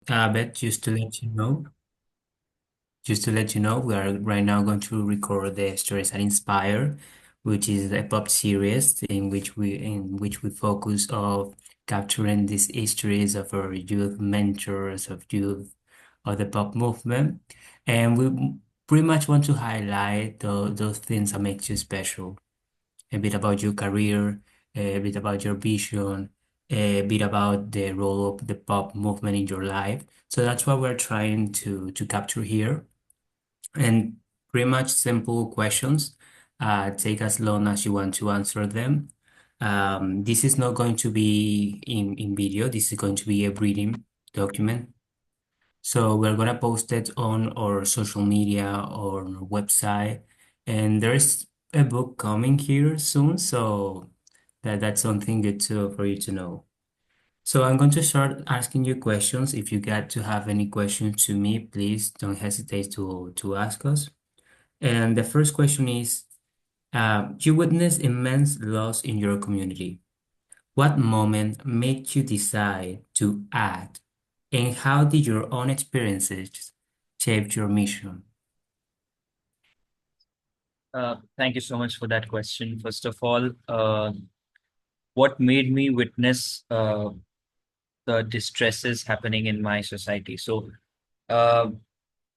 But just to let you know, we are right now going to record the Stories That Inspire, which is a pop series in which we focus of capturing these histories of our youth mentors, of youth of the pop movement, and we pretty much want to highlight those things that makes you special. A bit about your career, a bit about your vision, a bit about the role of the pop movement in your life. So that's what we're trying to capture here. And pretty much simple questions. Take as long as you want to answer them. This is not going to be in video. This is going to be a reading document. So we're gonna post it on our social media or on our website. And there's a book coming here soon, so that's something good for you to know. So I'm going to start asking you questions. If you get to have any questions to me, please don't hesitate to ask us. And the first question is, you witness immense loss in your community. What moment made you decide to act, and how did your own experiences shape your mission? Thank you so much for that question. First of all, what made me witness the distresses happening in my society? So, uh,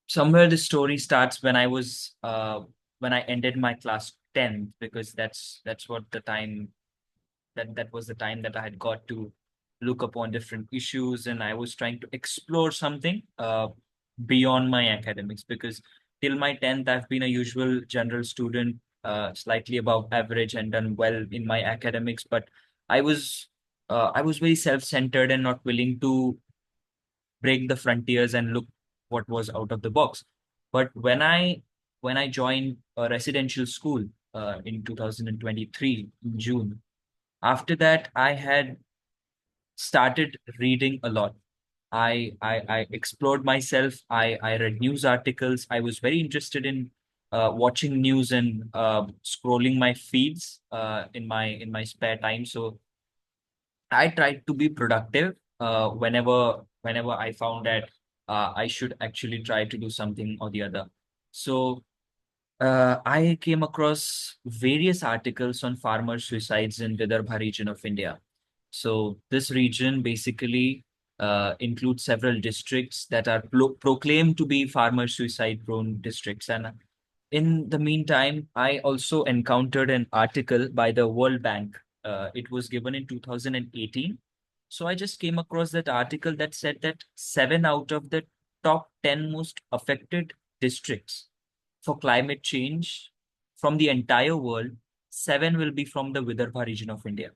somewhere the story starts when when I ended my class 10th, because that's what the time that was the time that I had got to look upon different issues, and I was trying to explore something beyond my academics, because till my 10th I've been a usual general student, slightly above average and done well in my academics, but I was I was very self-centered and not willing to break the frontiers and look what was out of the box. But when I joined a residential school in 2023 in June, after that I had started reading a lot. I explored myself. I read news articles. I was very interested in watching news and scrolling my feeds in my spare time. So I tried to be productive whenever I found that I should actually try to do something or the other. So I came across various articles on farmer suicides in Vidarbha region of India. So this region basically includes several districts that are proclaimed to be farmer suicide prone districts. And in the meantime, I also encountered an article by the World Bank. It was given in 2018. So I just came across that article that said that 7 out of the top 10 most affected districts for climate change from the entire world, 7 will be from the Vidarbha region of India.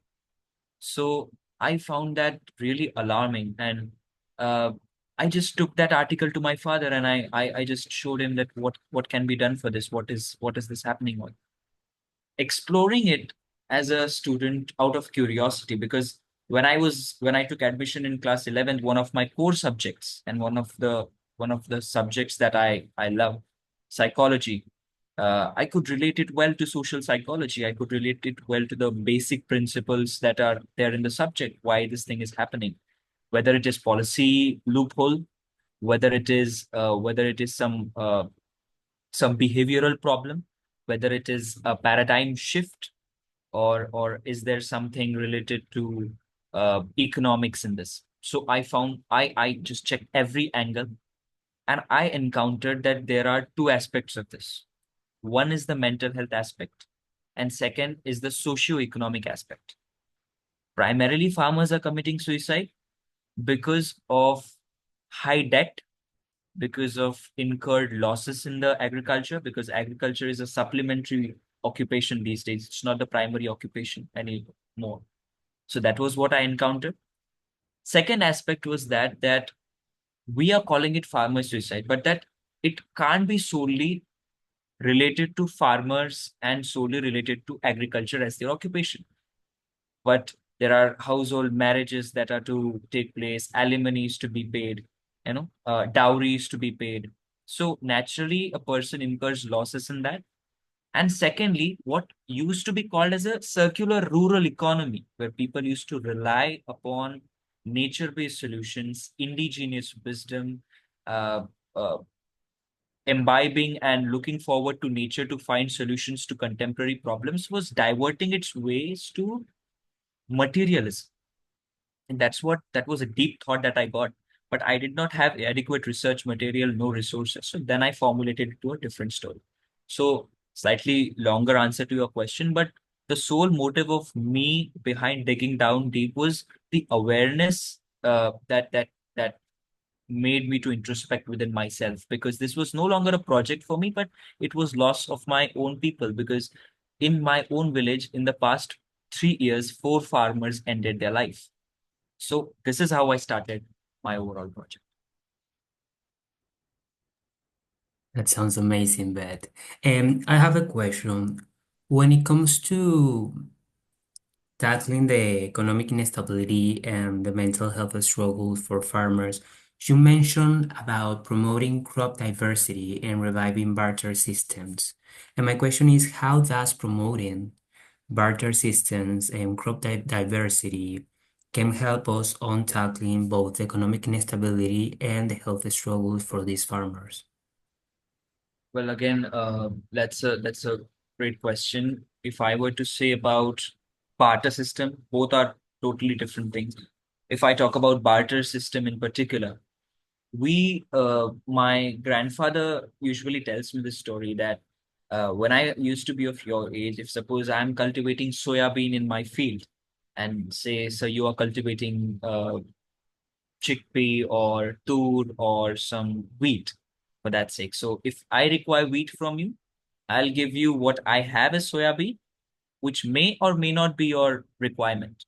So I found that really alarming. And uh, I just took that article to my father, and I just showed him that what can be done for this? What is this happening on? Exploring it as a student out of curiosity, because when I took admission in class 11th, one of my core subjects and one of the subjects that I love, psychology, I could relate it well to social psychology. I could relate it well to the basic principles that are there in the subject, why this thing is happening, whether it is policy loophole, whether it is some behavioral problem, whether it is a paradigm shift, or is there something related to economics in this. So I just checked every angle, and I encountered that there are two aspects of this. One is the mental health aspect, and second is the socio-economic aspect. Primarily, farmers are committing suicide because of high debt, because of incurred losses in the agriculture, because agriculture is a supplementary occupation these days. It's not the primary occupation anymore. So that was what I encountered. Second aspect was that we are calling it farmer suicide, but that it can't be solely related to farmers and solely related to agriculture as their occupation. But there are household marriages that are to take place, alimony is to be paid, dowries to be paid. So naturally, a person incurs losses in that. And secondly, what used to be called as a circular rural economy, where people used to rely upon nature-based solutions, indigenous wisdom, uh, uh, imbibing and looking forward to nature to find solutions to contemporary problems was diverting its ways to materialism. And that was a deep thought that I got. But I did not have adequate research material, no resources. So then I formulated it to a different story. So slightly longer answer to your question, but the sole motive of me behind digging down deep was the awareness that made me to introspect within myself, because this was no longer a project for me, but it was loss of my own people. Because in my own village, in the past 3 years, four farmers ended their life. So this is how I started my overall project. That sounds amazing, Beth. And I have a question. When it comes to tackling the economic instability and the mental health struggles for farmers, you mentioned about promoting crop diversity and reviving barter systems. And my question is, how does promoting barter systems and diversity can help us on tackling both economic instability and the health struggles for these farmers? Well, again, that's a great question. If I were to say about barter system, both are totally different things. If I talk about barter system in particular, my grandfather usually tells me this story that when I used to be of your age, if suppose I'm cultivating soya bean in my field, and say, so you are cultivating chickpea or tur or some wheat for that sake. So if I require wheat from you, I'll give you what I have as soya bean, which may or may not be your requirement.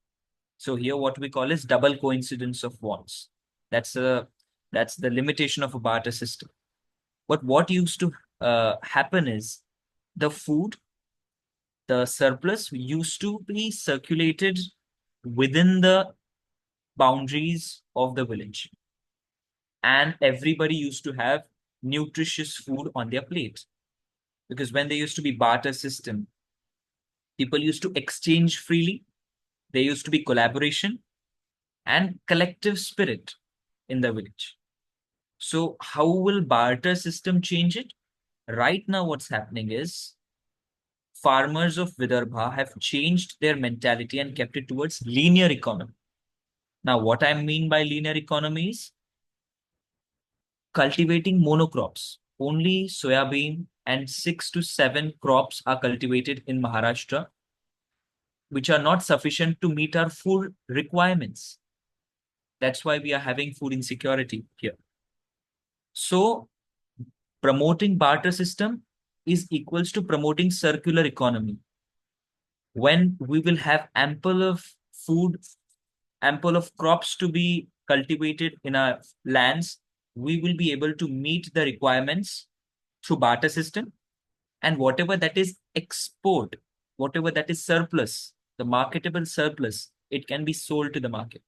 So here what we call is double coincidence of wants. That's a that's the limitation of a barter system. But what used to happen is the food, the surplus used to be circulated within the boundaries of the village, and everybody used to have nutritious food on their plate. Because when there used to be barter system, people used to exchange freely, there used to be collaboration and collective spirit in the village. So how will barter system change it? Right now what's happening is farmers of Vidarbha have changed their mentality and kept it towards linear economy. Now what I mean by linear economy is cultivating monocrops. Only soybean and 6 to 7 crops are cultivated in Maharashtra, which are not sufficient to meet our food requirements. That's why we are having food insecurity here. So promoting barter system is equals to promoting circular economy. When we will have ample of food, ample of crops to be cultivated in our lands, we will be able to meet the requirements through barter system, and whatever that is export, whatever that is surplus, the marketable surplus, it can be sold to the market.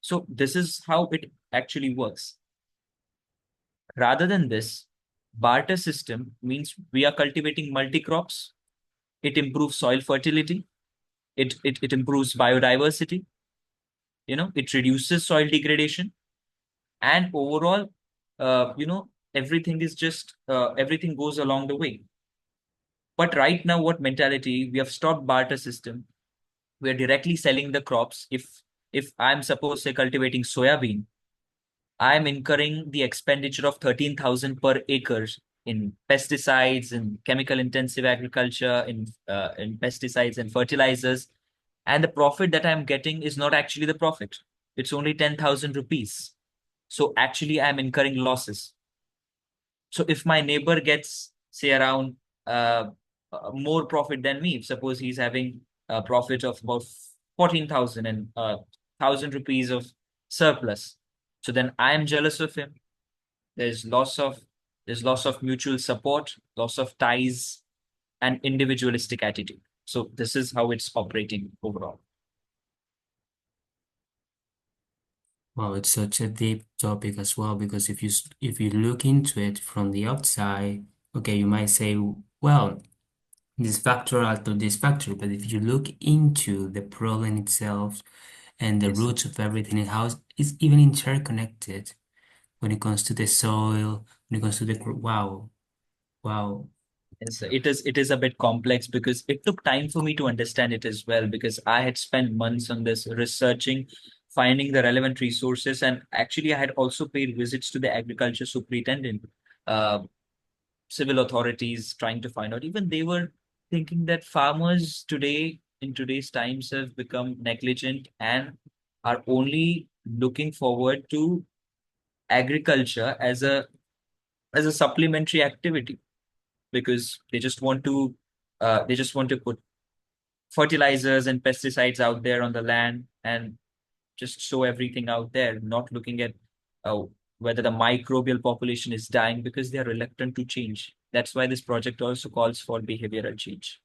So this is how it actually works. Rather than this, barter system means we are cultivating multi crops. It improves soil fertility. It improves biodiversity. It reduces soil degradation, and overall, everything is just everything goes along the way. But right now, what mentality? We have stopped barter system. We are directly selling the crops. If I'm supposed say cultivating soya bean, I'm incurring the expenditure of 13,000 per acres in pesticides and chemical intensive agriculture, in pesticides and fertilizers, and the profit that I'm getting is not actually the profit. It's only 10,000 rupees. So actually, I'm incurring losses. So if my neighbor gets, say, around more profit than me, if suppose he's having a profit of about 14,000 and 1,000 rupees of surplus, so then I am jealous of him. There's loss of there's loss of mutual support, loss of ties, and individualistic attitude. So this is how it's operating overall. Well, it's such a deep topic as well because if you look into it from the outside, okay, you might say, well, this factor alter this factor, but if you look into the problem itself, and the Yes. roots of everything and how it's even interconnected when it comes to the soil, when it comes to the wow, wow. Yes, it is a bit complex because it took time for me to understand it as well, because I had spent months on this researching, finding the relevant resources, and actually I had also paid visits to the agriculture superintendent, uh, civil authorities, trying to find out. Even they were thinking that farmers today, in today's times, have become negligent and are only looking forward to agriculture as a supplementary activity, because they just want to put fertilizers and pesticides out there on the land and just sow everything out there, not looking at uh, whether the microbial population is dying, because they are reluctant to change. That's why this project also calls for behavioral change.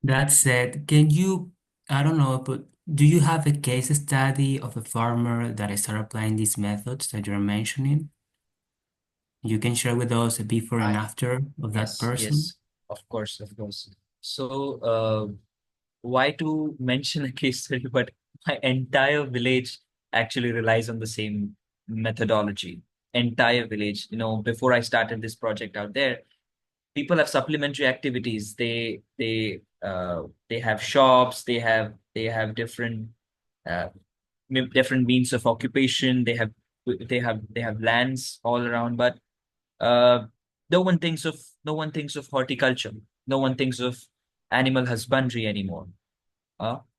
That said, can you, I don't know, but do you have a case study of a farmer that I started applying these methods that you're mentioning? You can share with us a before and I after of that Yes, person? yes, of course, of course. So, why to mention a case study, but my entire village actually relies on the same methodology. Entire village, before I started this project out there, people have supplementary activities. They have shops, they have uh, different means of occupation. They have lands all around, but uh, no one thinks of horticulture. No one thinks of animal husbandry anymore.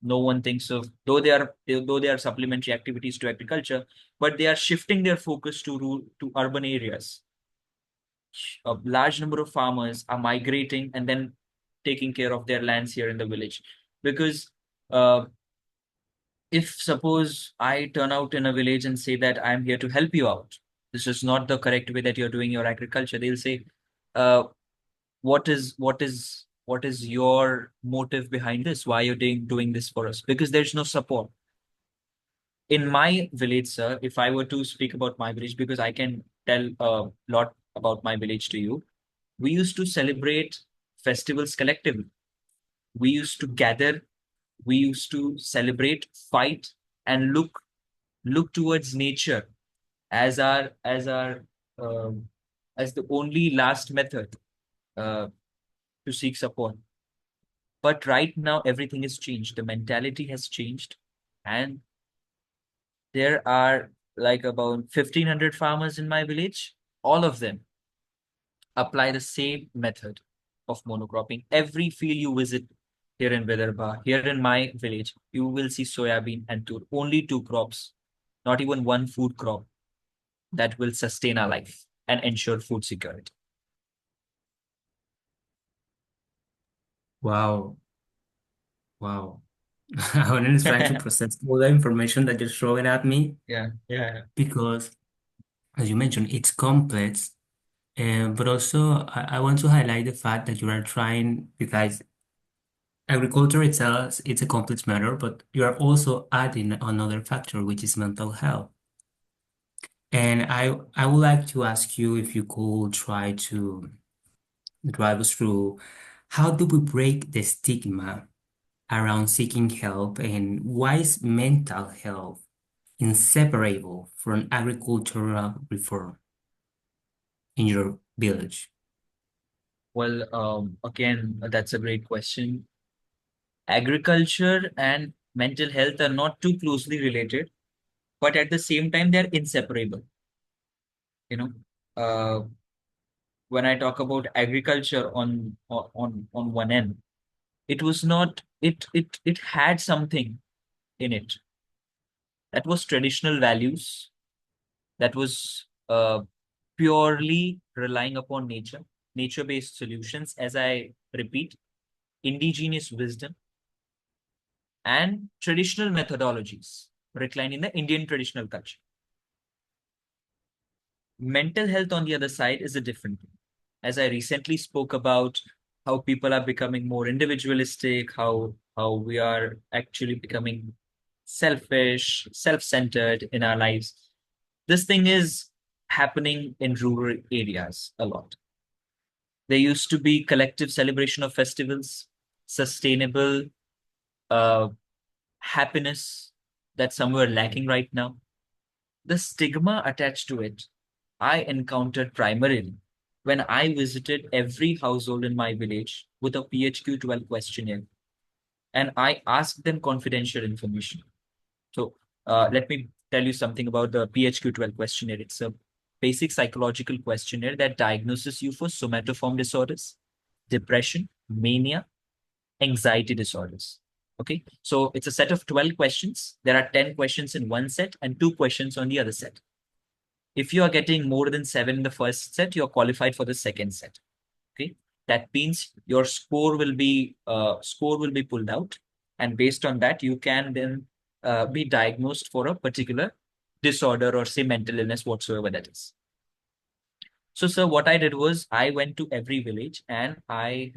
No one thinks of, though they are supplementary activities to agriculture, but they are shifting their focus to urban areas. A large number of farmers are migrating and then taking care of their lands here in the village, because uh, if suppose I turn out in a village and say that I'm here to help you out, this is not the correct way that you're doing your agriculture. They'll say, uh, what is your motive behind this? Why you're doing this for us? Because there's no support. In my village, sir, if I were to speak about my village, because I can tell a lot about my village to you, we used to celebrate festivals collectively. We used to gather, we used to celebrate, fight, and look towards nature as our um, as the only last method uh, to seek support. But right now, everything has changed. The mentality has changed, and there are like about 1,500 farmers in my village. All of them apply the same method of monocropping. Every field you visit here in Vidarbha, here in my village, you will see soybean and tur. Only two crops, not even one food crop that will sustain our life and ensure food security. Wow, wow. I'm just trying to process all the information that you're throwing at me Yeah, yeah. because, as you mentioned, it's complex. But also, I want to highlight the fact that you are trying, because agriculture itself, it's a complex matter, but you are also adding another factor, which is mental health. And I would like to ask you if you could try to drive us through how do we break the stigma around seeking help, and why is mental health inseparable from agricultural reform in your village? Well, again, that's a great question. Agriculture and mental health are not too closely related, but at the same time, they're inseparable. You know, uh, when I talk about agriculture on one end, it was not it had something in it that was traditional values, that was purely relying upon nature-based solutions, as I repeat, indigenous wisdom and traditional methodologies reclining in the Indian traditional culture. Mental health, on the other side, is a different thing. As I recently spoke about how people are becoming more individualistic, how we are actually becoming selfish, self-centered in our lives. This thing is happening in rural areas a lot. There used to be collective celebration of festivals, sustainable, uh, happiness that's somewhere lacking right now. The stigma attached to it, I encountered primarily when I visited every household in my village with a PHQ-12 questionnaire and I asked them confidential information. So let me tell you something about the PHQ-12 questionnaire. It's a basic psychological questionnaire that diagnoses you for somatoform disorders, depression, mania, anxiety disorders. Okay, so it's a set of 12 questions. There are 10 questions in one set and 2 questions on the other set. If you are getting more than 7 in the first set, you're qualified for the second set. Okay, that means your score will be pulled out, and based on that, you can then be diagnosed for a particular disorder or say mental illness whatsoever that is. So, sir, what I did was I went to every village and I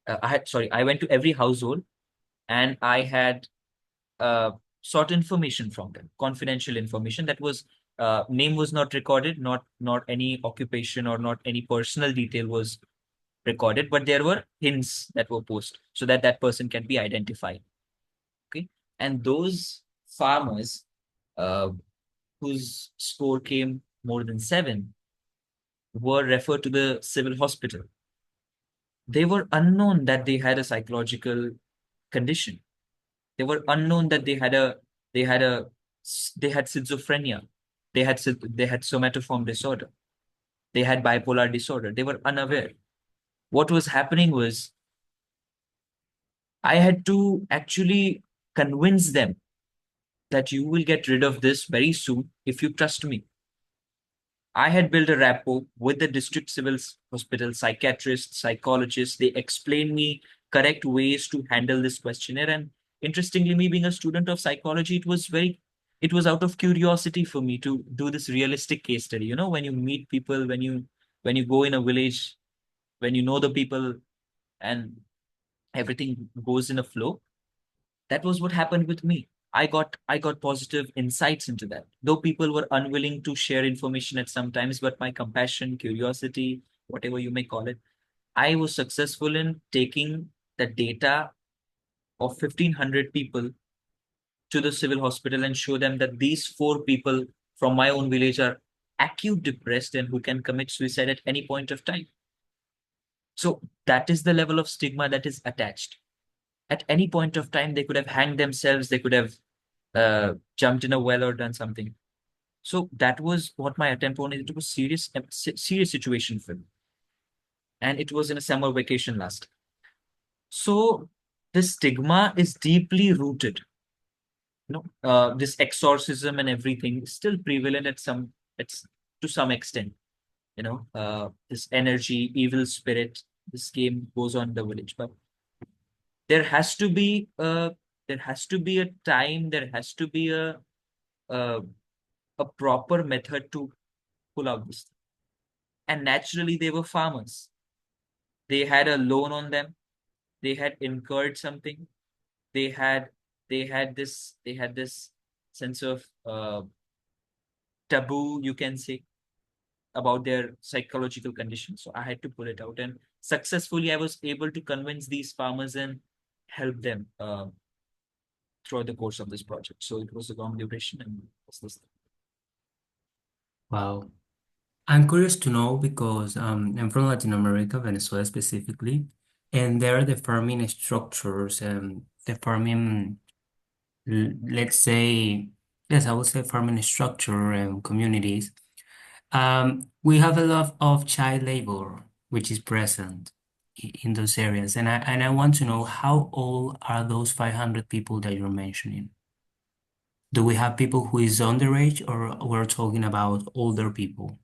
went to every household and I had uh, sought information from them, confidential information that was name was not recorded, not any occupation or not any personal detail was recorded, but there were hints that were posted so that that person can be identified. Okay, and those farmers uh, whose score came more than 7 were referred to the civil hospital. They were unknown that they had a psychological condition. They were unknown that they had a they had schizophrenia. They had somatoform disorder. They had bipolar disorder. They were unaware. What was happening was I had to actually convince them that you will get rid of this very soon if you trust me. I had built a rapport with the district civil hospital psychiatrists, psychologists. They explained me correct ways to handle this questionnaire. And interestingly, me being a student of psychology, it was out of curiosity for me to do this realistic case study. You know, when you meet people, when you go in a village, when you know the people and everything goes in a flow, that was what happened with me. I got positive insights into that, though people were unwilling to share information at some times, but my compassion, curiosity, whatever you may call it, I was successful in taking the data of 1,500 people to the civil hospital and show them that these 4 people from my own village are acute depressed and who can commit suicide at any point of time. So that is the level of stigma that is attached. At any point of time, they could have hanged themselves, they could have jumped in a well or done something. So that was what my attempt on. It was serious situation for me, and it was in a summer vacation last. So the stigma is deeply rooted. This exorcism and everything is still prevalent at some, it's to some extent. This energy, evil spirit, this game goes on in the village, but there has to be a there has to be a time, there has to be a, a proper method to pull out this thing. And naturally, they were farmers. They had a loan on them. They had incurred something. They had they had this sense of taboo, you can say, about their psychological condition. So I had to pull it out, and successfully, I was able to convince these farmers and help them throughout the course of this project. So it was a long duration, and was this. Wow. I'm curious to know because I'm from Latin America, Venezuela specifically, and there the farming structures and the farming, let's say, yes, I would say farming structure and communities. We have a lot of child labor, which is present in those areas, and I want to know how old are those 500 people that you're mentioning? Do we have people who is underage, or we're talking about older people?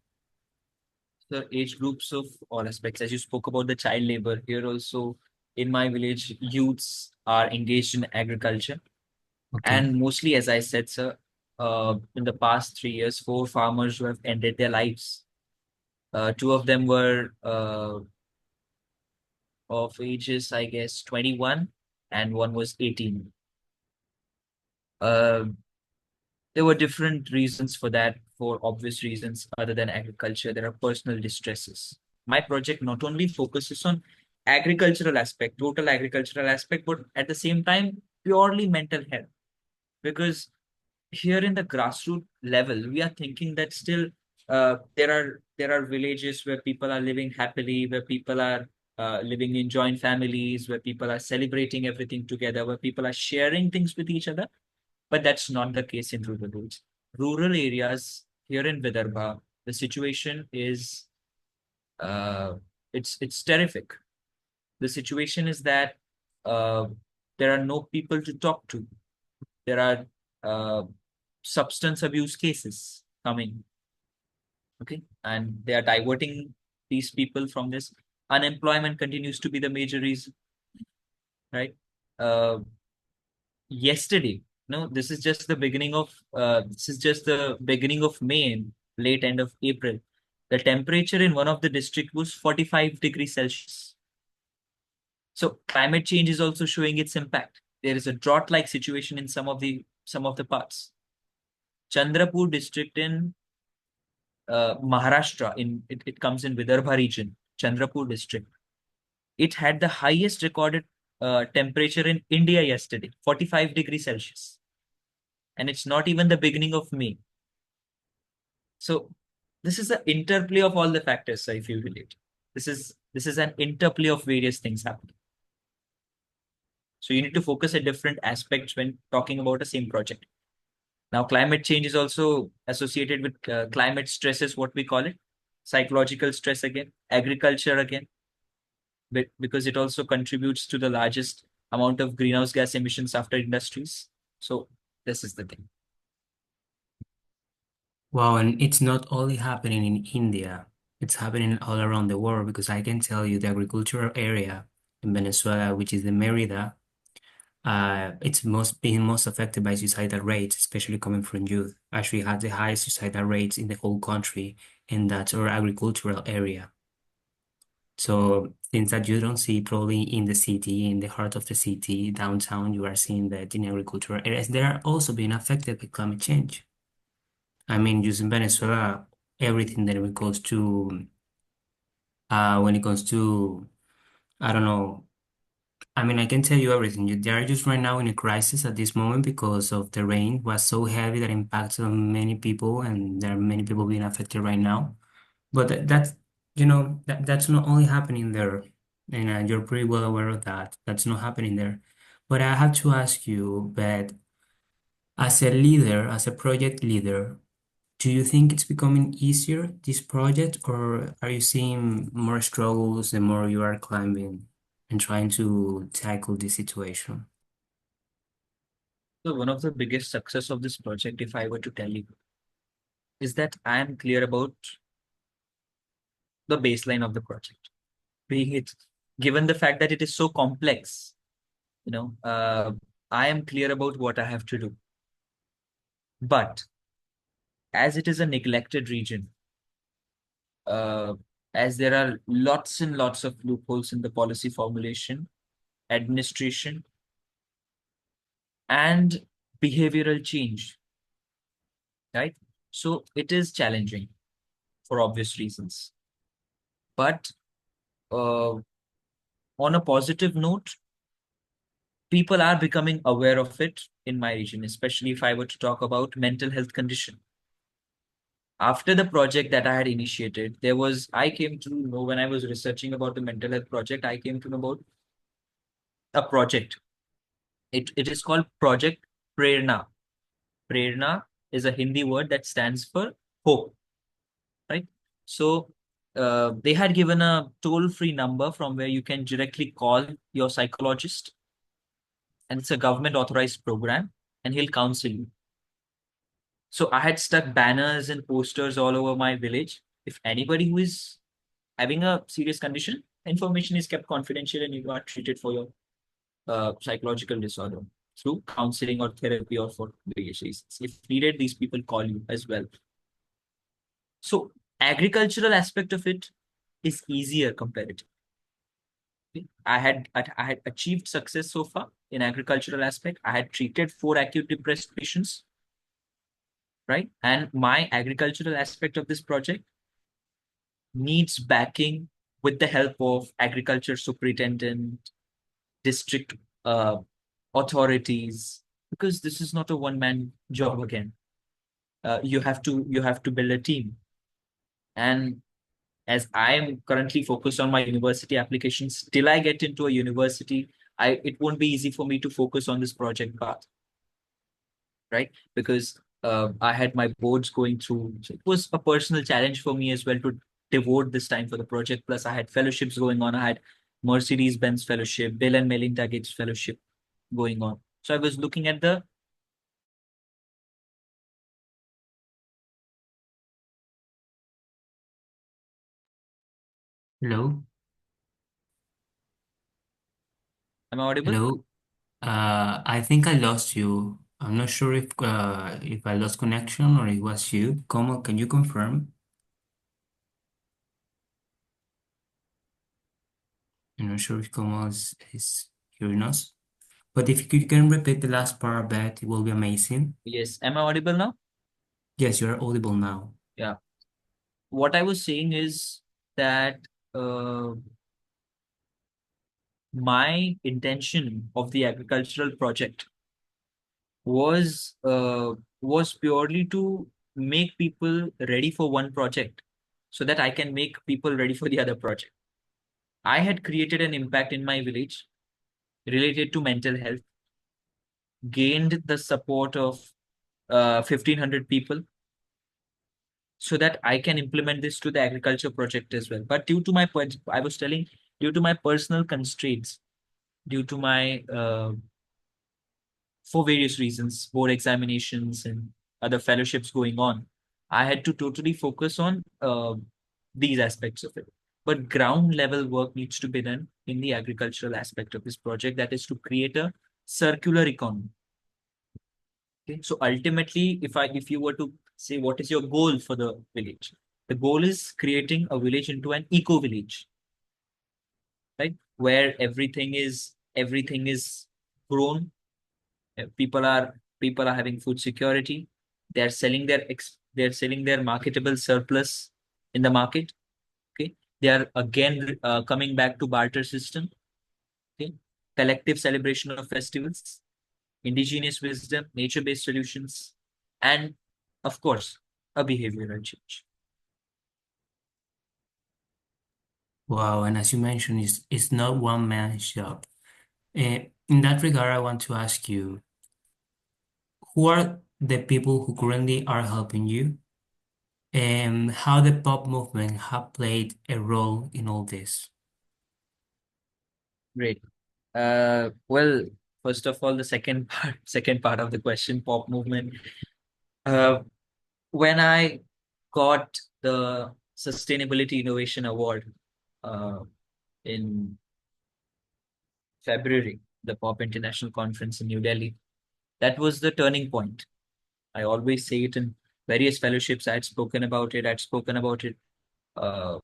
The age groups of all aspects. As you spoke about the child labor, here also in my village, youths are engaged in agriculture. Okay. And mostly, as I said, sir, in the past 3 years, 4 farmers who have ended their lives. Two of them were of ages, I guess, 21, and one was 18. Uh, there were different reasons for that, for obvious reasons other than agriculture. There are personal distresses. My project not only focuses on agricultural aspect, total agricultural aspect, but at the same time, purely mental health. Because here in the grassroots level, we are thinking that still there are villages where people are living happily, where people are living in joint families, where people are celebrating everything together, where people are sharing things with each other. But that's not the case in rural areas. Rural areas here in Vidarbha, the situation is uh, it's terrific. The situation is that uh, there are no people to talk to. There are uh, substance abuse cases coming, okay, and they are diverting these people from this. Unemployment continues to be the major reason, right? Uh, Yesterday, no, this is just the beginning of May and late end of April. The temperature in one of the district was 45 degrees Celsius. So climate change is also showing its impact. There is a drought-like situation in some of the parts. Chandrapur district in Maharashtra, it comes in Vidarbha region, Chandrapur district. It had the highest recorded temperature in India yesterday, 45 degrees Celsius. And it's not even the beginning of May. So this is the interplay of all the factors, sir, if you relate. This is an interplay of various things happening. So you need to focus at different aspects when talking about the same project. Now, climate change is also associated with climate stress, is what we call it. Psychological stress again, agriculture again, because it also contributes to the largest amount of greenhouse gas emissions after industries. So this is the thing. Wow, and it's not only happening in India, it's happening all around the world because I can tell you the agricultural area in Venezuela, which is the Merida, it's being most affected by suicidal rates, especially coming from youth. Actually, had the highest suicidal rates in the whole country, and that's our agricultural area. So things that you don't see probably in the city, in the heart of the city, downtown, you are seeing that in agricultural areas, they are also being affected by climate change. I mean, just in Venezuela, everything that it goes to, when it comes to, I don't know. I mean, I can tell you everything. They are just right now in a crisis at this moment because of the rain was so heavy that impacts on many people, and there are many people being affected right now. But that's not only happening there, and you're pretty well aware of that. That's not happening there. But I have to ask you, Beth, as a leader, as a project leader, do you think it's becoming easier, this project, or are you seeing more struggles the more you are climbing and trying to tackle this situation? So one of the biggest success of this project, if I were to tell you, is that I am clear about the baseline of the project. Being it, given the fact that it is so complex, you know, I am clear about what I have to do. But as it is a neglected region, uh, as there are lots and lots of loopholes in the policy formulation, administration, and behavioral change, right? So it is challenging for obvious reasons. But uh, on a positive note, people are becoming aware of it in my region, especially if I were to talk about mental health condition. After the project that I had initiated, I came to know when I was researching about the mental health project, I came to know about a project. It is called Project Prerna. Prerna is a Hindi word that stands for hope, right? So they had given a toll-free number from where you can directly call your psychologist, and it's a government authorized program, and he'll counsel you. So I had stuck banners and posters all over my village. If anybody who is having a serious condition, information is kept confidential and you are treated for your psychological disorder through counseling or therapy or for various reasons. If needed, these people call you as well. So agricultural aspect of it is easier comparatively. I had achieved success so far in agricultural aspect. I had treated 4 acute depressed patients, right? And my agricultural aspect of this project needs backing with the help of agriculture superintendent, district uh, authorities, because this is not a one-man job again. You have to build a team. And as I am currently focused on my university applications, till I get into a university, it won't be easy for me to focus on this project path, right? Because I had my boards going through. So it was a personal challenge for me as well to devote this time for the project. Plus, I had fellowships going on. I had Mercedes-Benz fellowship, Bill and Melinda Gates fellowship going on. So I was looking at the. Hello? Am I audible? Hello? I think I lost you. I'm not sure if I lost connection or it was you. Como, can you confirm? I'm not sure if Como is hearing us. But if you can repeat the last part of that, it will be amazing. Yes. Am I audible now? Yes, you are audible now. Yeah. What I was saying is that uh, my intention of the agricultural project was purely to make people ready for one project so that I can make people ready for the other project. I had created an impact in my village related to mental health, gained the support of 1,500 people so that I can implement this to the agriculture project as well. But I was telling, due to my personal constraints, due to my for various reasons, board examinations and other fellowships going on, I had to totally focus on these aspects of it. But ground level work needs to be done in the agricultural aspect of this project, that is to create a circular economy. Okay? So ultimately, if you were to say what is your goal for the village, the goal is creating a village into an eco village, right? Where everything is grown. People are having food security. They're selling their marketable surplus in the market. Okay, they are again coming back to barter system. Okay, collective celebration of festivals, indigenous wisdom, nature-based solutions, and of course a behavioral change. Wow, and as you mentioned, it's not one man's job. In that regard, I want to ask you, who are the people who currently are helping you, and how the pop movement have played a role in all this? Great. Well, first of all, the second part, second part of the question, pop movement. Uh, when I got the Sustainability Innovation Award uh, in February, the Pop International Conference in New Delhi, that was the turning point. I always say it in various fellowships. I'd spoken about it uh,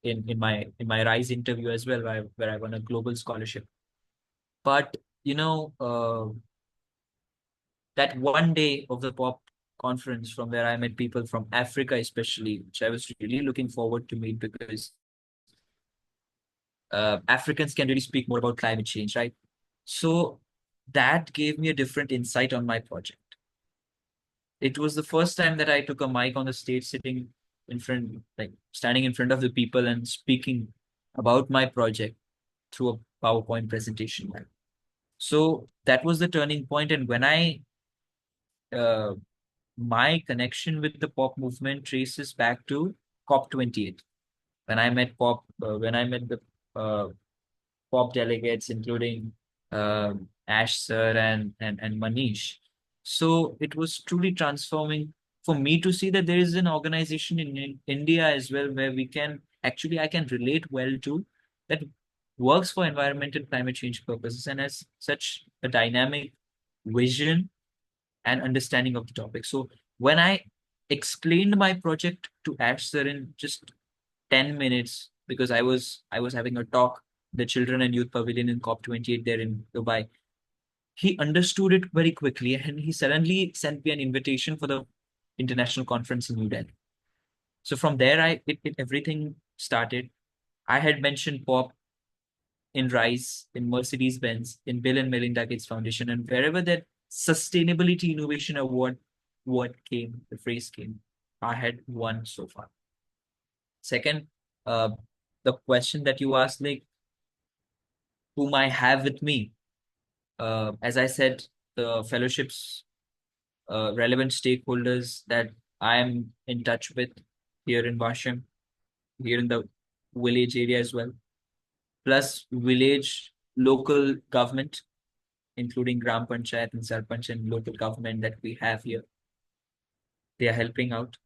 in my Rise interview as well, where I won a global scholarship. But that one day of the Pop conference, from where I met people from Africa, especially, which I was really looking forward to meet, because Africans can really speak more about climate change, right? So that gave me a different insight on my project. It was the first time that I took a mic on the stage, sitting in front, like standing in front of the people and speaking about my project through a PowerPoint presentation. So that was the turning point. And uh, my connection with the pop movement traces back to COP28. When I met the uh, pop delegates, including Ash Sir and Manish. So it was truly transforming for me to see that there is an organization in India as well, where I can relate well to, that works for environment and climate change purposes and has such a dynamic vision and understanding of the topic. So when I explained my project to Ash Sir in just 10 minutes, because I was having a talk, the Children and Youth Pavilion in COP28 there in Dubai. He understood it very quickly, and he suddenly sent me an invitation for the international conference in New Delhi. So from there, everything started. I had mentioned pop. in Rise, in Mercedes-Benz, in Bill and Melinda Gates Foundation, and wherever that Sustainability Innovation Award the phrase came, I had won so far. Second, uh, the question that you asked, like, whom I have with me, as I said, the fellowships, relevant stakeholders that I am in touch with here in Washington, here in the village area as well, plus village local government, including Gram Panchayat and Sarpanch and local government that we have here. They are helping out.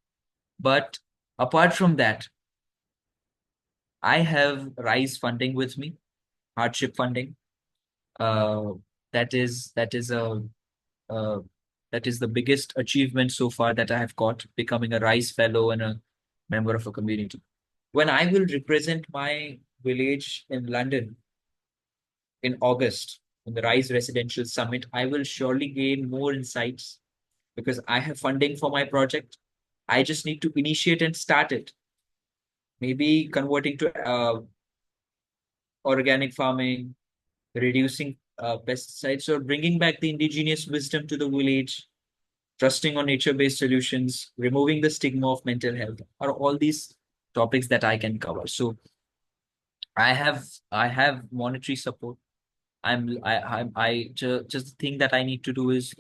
But apart from that, I have RISE funding with me, hardship funding. Uh, that is uh, that is the biggest achievement so far that I have got, becoming a RISE fellow and a member of a community. When I will represent my village in London in August in the RISE Residential Summit, I will surely gain more insights because I have funding for my project. I just need to initiate and start it. Maybe converting to organic farming, reducing pesticides, or bringing back the indigenous wisdom to the village, trusting on nature-based solutions, removing the stigma of mental health, are all these topics that I can cover. So I have monetary support. Just the thing that I need to do is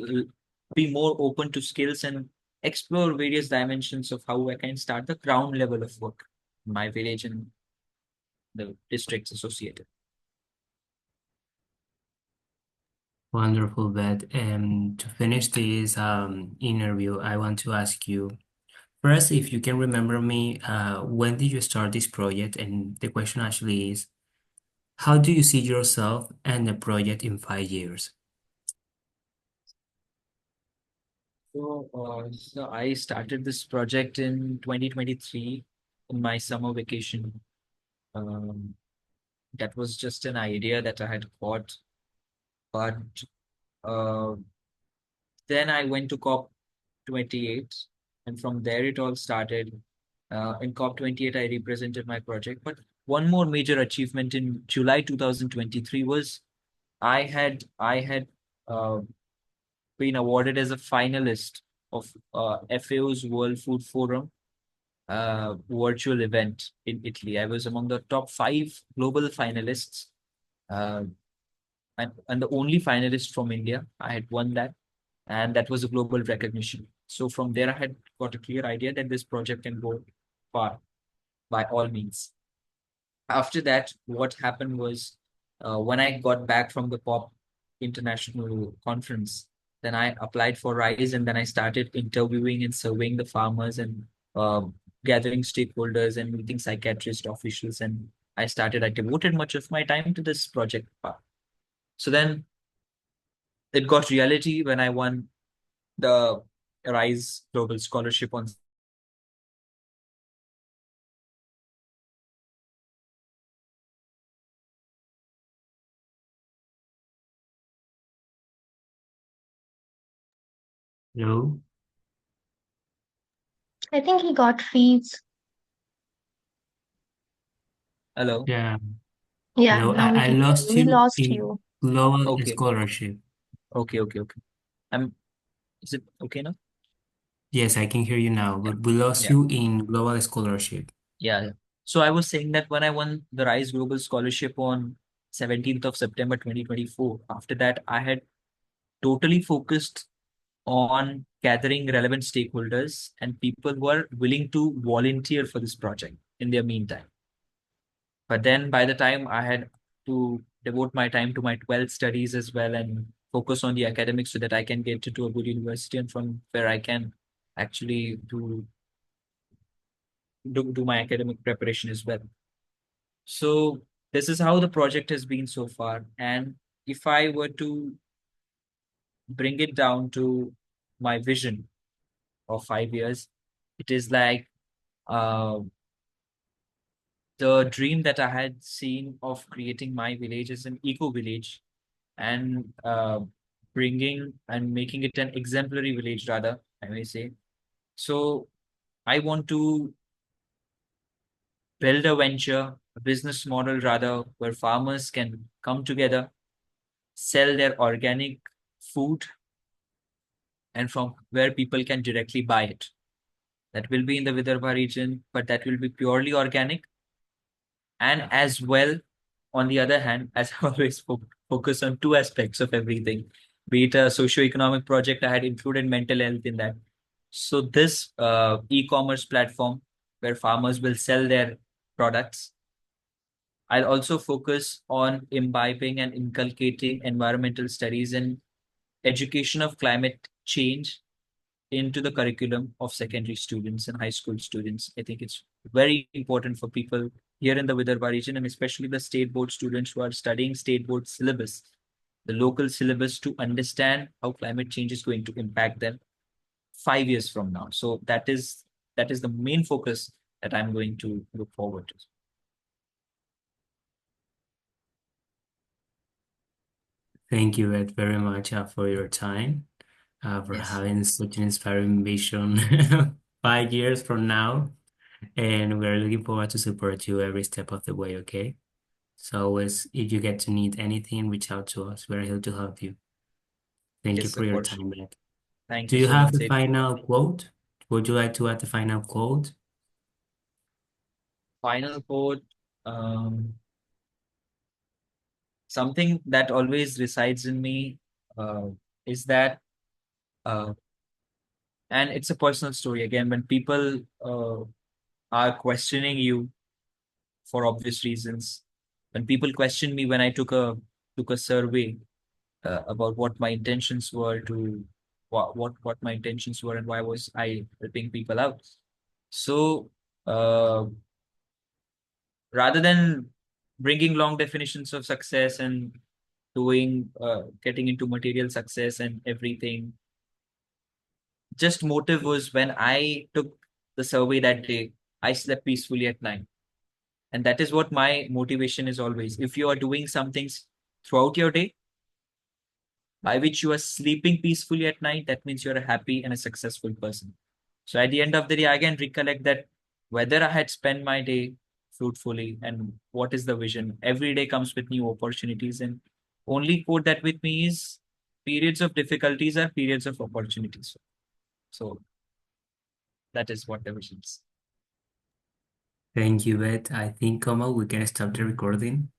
be more open to skills and explore various dimensions of how I can start the ground level of work in my village and the districts associated. Wonderful, Beth. And to finish this interview, I want to ask you first if you can remember me, when did you start this project? And the question actually is, how do you see yourself and the project in 5 years? So I started this project in 2023 in my summer vacation. Um, that was just an idea that I had got, but uh, then I went to COP 28, and from there it all started. In COP 28, I represented my project. But one more major achievement in July 2023 was I had uh, been awarded as a finalist of FAO's World Food Forum virtual event in Italy. I was among the top five global finalists, uh, and the only finalist from India. I had won that, and that was a global recognition. So from there, I had got a clear idea that this project can go far by all means. After that, what happened was when I got back from the POP International Conference, then I applied for RISE and then I started interviewing and surveying the farmers and uh, gathering stakeholders and meeting psychiatrist officials. And I devoted much of my time to this project part. So then it got reality when I won the RISE Global Scholarship on. Hello? I think he got feeds. Hello. Yeah. Yeah, Hello, now we I can hear you. lost We you lost in you. global Okay. scholarship. Okay. I'm. Is it okay now? Yes, I can hear you now, Yeah. but we lost Yeah. you in global scholarship. Yeah. So I was saying that when I won the RISE Global Scholarship on 17th of September 2024, after that, I had totally focused on gathering relevant stakeholders and people who are willing to volunteer for this project in their meantime. But then by the time I had to devote my time to my 12th studies as well and focus on the academics so that I can get to a good university and from where I can actually do my academic preparation as well. So this is how the project has been so far. And if I were to bring it down to my vision of 5 years, it is like uh, the dream that I had seen of creating my village as an eco village and bringing and making it an exemplary village, rather, I may say. So I want to build a venture a business model rather where farmers can come together, sell their organic food, and from where people can directly buy it. That will be in the Vidarbha region, but that will be purely organic. And as well, on the other hand, as I always focus on two aspects of everything, be it a socio-economic project, I had included mental health in that. So this e-commerce platform where farmers will sell their products, I'll also focus on imbibing and inculcating environmental studies and education of climate change into the curriculum of secondary students and high school students. I think it's very important for people here in the Vidarbha region and especially the state board students who are studying state board syllabus, the local syllabus, to understand how climate change is going to impact them 5 years from now. So that is the main focus that I'm going to look forward to. Thank you, Ed, very much for your time, for Yes. having such an inspiring vision 5 years from now. And we're looking forward to support you every step of the way, okay? So always, if you get to need anything, reach out to us. We're here to help you. Thank you Yes, for of your course. time, Ed. Thank Do you you so have much, the Sid. final quote? Would you like to add the final quote? Final quote. Something that always resides in me uh, is that, uh, and it's a personal story again, when people are questioning you for obvious reasons, when people questioned me when I took a survey about what my intentions were to what my intentions were and why was I helping people out. So uh, rather than bringing long definitions of success and doing getting into material success and everything, just motive was when I took the survey that day, I slept peacefully at night. And that is what my motivation is always. If you are doing some things throughout your day by which you are sleeping peacefully at night, that means you're a happy and a successful person. So at the end of the day, I can recollect that whether I had spent my day fruitfully and what is the vision. Every day comes with new opportunities. And only quote that with me is periods of difficulties are periods of opportunities. So that is what the vision is. Thank you, Beth. I think, Kamal, we can stop the recording.